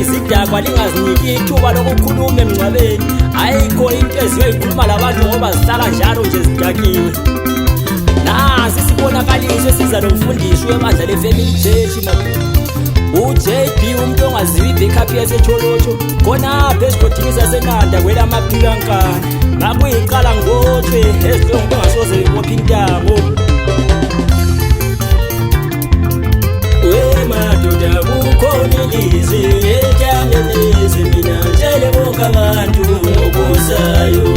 izidakwa lingaziniki ithuba lokukhuluma emngcwabeni. Ayikho into eziyoyikhuluma labantu ngoba zihlala njalo nje zidakiwe. Nasi sibonakaliso esiza nomfundisi webandla leFamily Church uJB, umuntu ongaziwa ibackup yaseTholotsho khonapha esigodini saseNanda kwelamaphikankana. Ngakuyiqala ngothwe esidongo engasoze bebopha intambo. Madoda kukhona ilizwi etyaleleze, mina tshele bonke abantu ngokuzayo.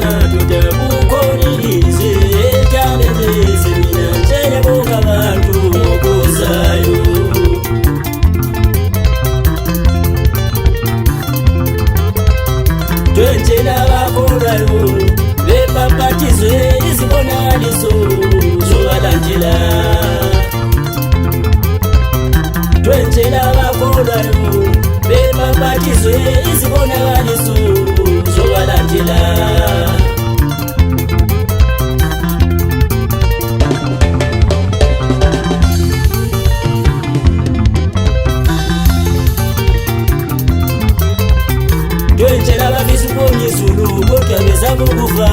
Madoda kukhona ilizwi etyaleleze, mina tshele bonke abantu ngokuzayo. Twentshela abakholwayo bebaphathizwe izibonakaliso zobalandela. Twentshela abakholwayo bebaphathizwe izibonakaliso zobalandela. Twentshela abafisa ukubona izulu kodwa bezama ukufa,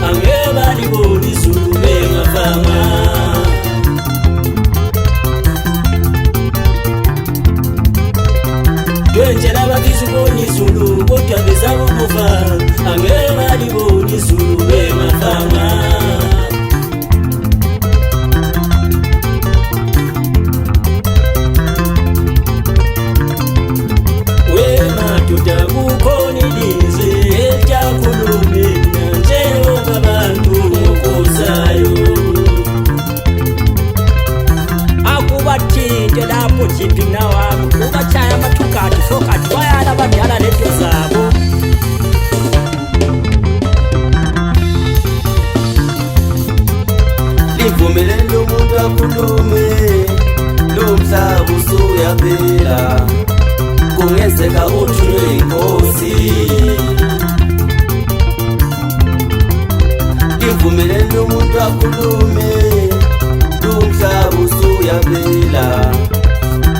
angeke balibone izulu bengafanga. Twentshela abafisa ukubona izulu kodwa bezama ukufa, angeke balibone izulu bengafanga. Madoda kukhona ilizwi elyakhuluma, mina njengoba abantu ngokuzayo. Akubathinte lapho jiphi nawami, ubatshaya amathugadi sokati bayala abadala leto zabo. Livumelele umuntu akhulume, lo mhlaba usuyaphela, kungenzeka uthunywe inkosi. Livumelele umuntu akhulume, lumhlaba usuyaphela,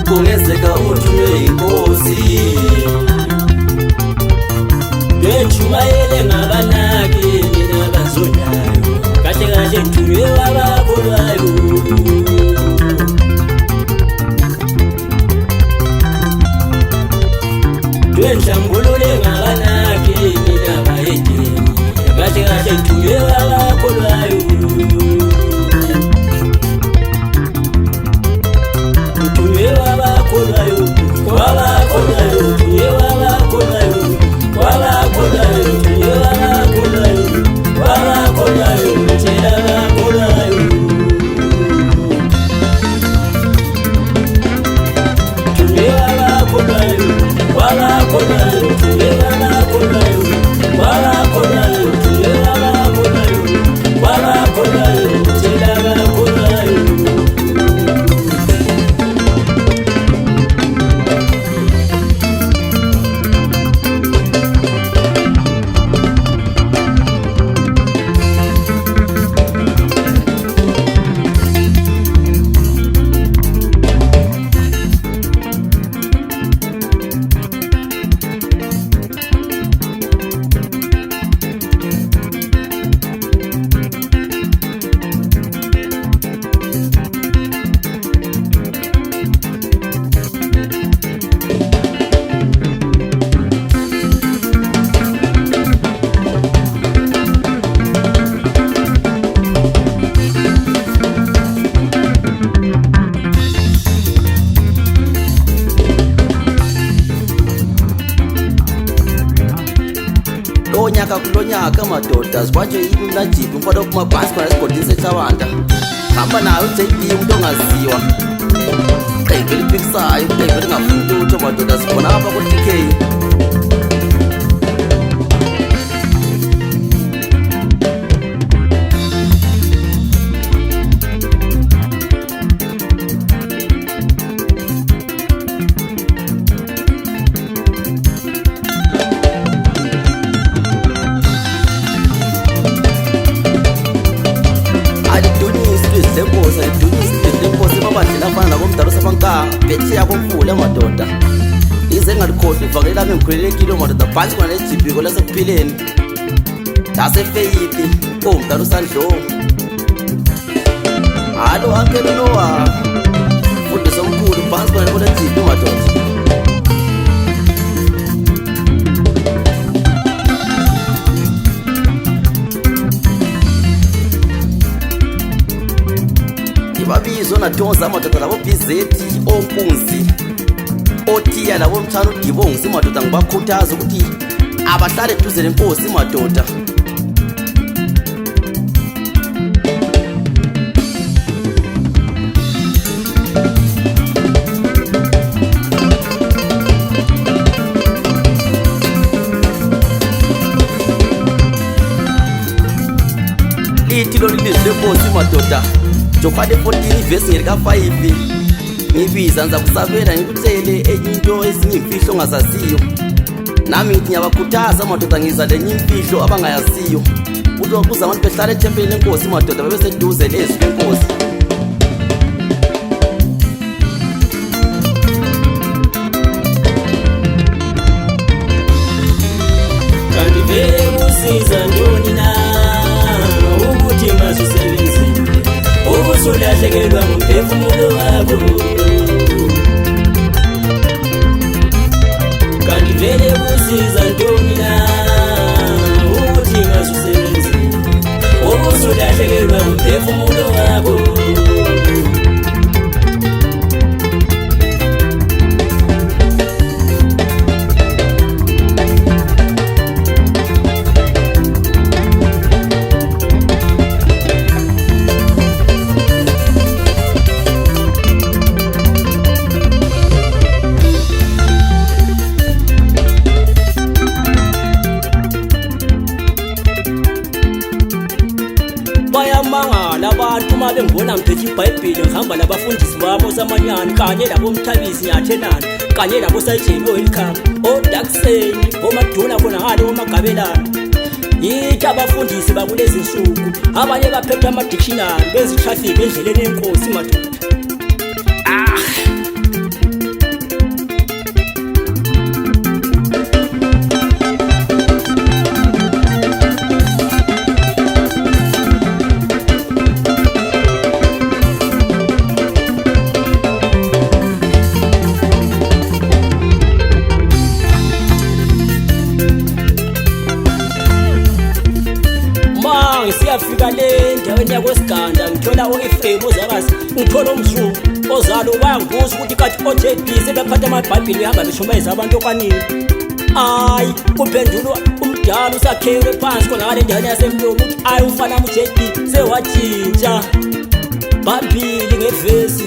kungenzeka uthunywe inkosi. Lwetshumayele ngabanaki mina bazonayo, kahle kahle ngithunywe abakholwayo. Lwenhlambulule ngabanaki mina bayedeni, kahle kahle ngithunywe abakholwayo. Ngithunywe abakholwayo, abakholwayo, ngithunywe abakholwayo, abakholwayo, ngithunywe abakholwayo, abakholwayo, ngitshela abakholwayo. Ngithunywe abakholwayo, abakholwayo, ngithunywe abakholwayo, abakholwayo, ngithunywe abakholwayo, abakholwayo, ngitshela abakholwayo. Kulonyaka madoda zikwanje yini mnajiphi mfana kumabhasi khona esigodini seThabanda. Hamba nayo uJB umuntu ongaziwa, qhebe eliphikisayo, qhebe elingafuni lutho madoda. Sikhona apha ku-TK. Lemboza idunisa lapha phetsheya komfula madoda. Ize ngalikhohlwa ivangeli lami ngikhululekile madoda phansi kwanejibhiko lasekuphileni lasefeyithi omdala usandlo. Halo ankele Noah mfundisi omkhulu phansi kwanejibhiko madoda. Babizo natonza madoda labo Bizethi onkunzi othiya labo Mthana uDibongi madoda ngibakhuthaza ukuthi abahlale eduze lenkosi madoda. Lithi lo lilizwi lenkosi madoda. Jophane 14 verse ngelika 5 ngibiza ngiza kusabela ngikutshele enye into ezinye imfihlo ongazaziyo. Nami ngithi ngiyabakhuthaza madoda ngiza lenye imfihlo abangayaziyo. Kuza abantu behlala ethempelini lenkosi madoda bebe seduze lezwi lenkosi. Kanti vele usiza ntoni na ukuthi masusebenzi ubusulahlekelwa ngumphefumulo wakho. Kanti vele usiza ntoni na ukuthi masusebenzi ubusulahlekelwa ngumphefumulo wakho. Bayamangala abantu uma bengibona ngiphethe iBhayibheli ngihamba nabafundisi babo samanyani kanye labo Mthabisi Nyathenani kanye labo Sajeni Welcome oDakseni oMaduna khona ngale oMagabelana. Yithi abafundisi bakulezi insuku abanye baphethe ama-dictionary bezitraffic endleleni yenkosi madoda. Siyafika le ndaweni yakosiganda ngithola uEfrem ozakazi ngithola umzulu ozalo wayanguza ukuthi kathi oJB sebephatha amaBhayibheli ehamba beshumayeza abantu okwanini. Hayi kuphendulwa umdala usakhewe phansi khona ngale ndaweni yasemlomo ukuthi ayi ufana uJB sewatshintsha Bhayibheli ngevesi.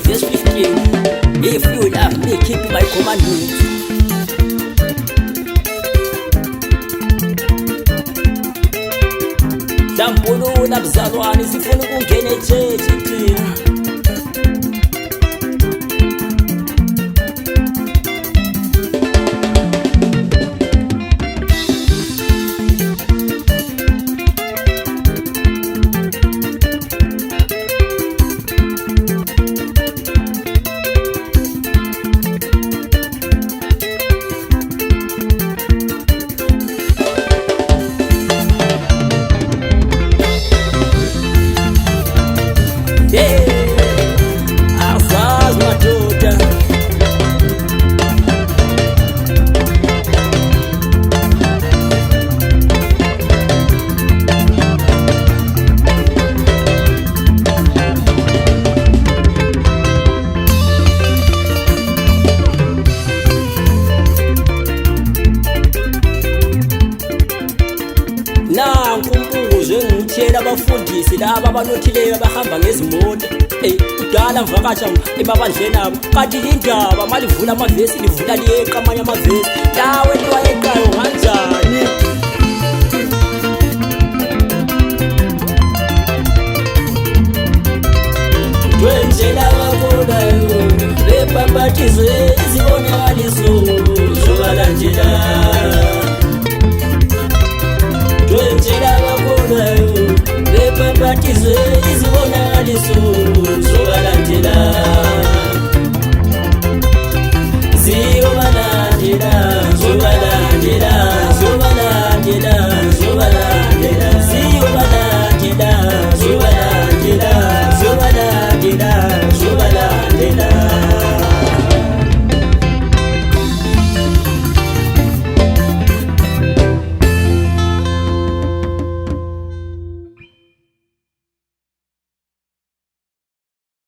Verse 15, if you love me, keep my commandments. Hlambulula mzalwane sifuna ukungena echechi thina. Yeah. otishela abafundisi laba abanothileyo abahamba ngezimoto kudala mvakasha emabandleni abo kanti indaba malivula amavesi livula liyeqa amanye amavesi lawe liwayeqayo kanjani Twenzela abakolayo bebambathize izibonakaliso zobalandela Twenzela abakolayo bebambathize izibonakaliso zobalandela Zobalandela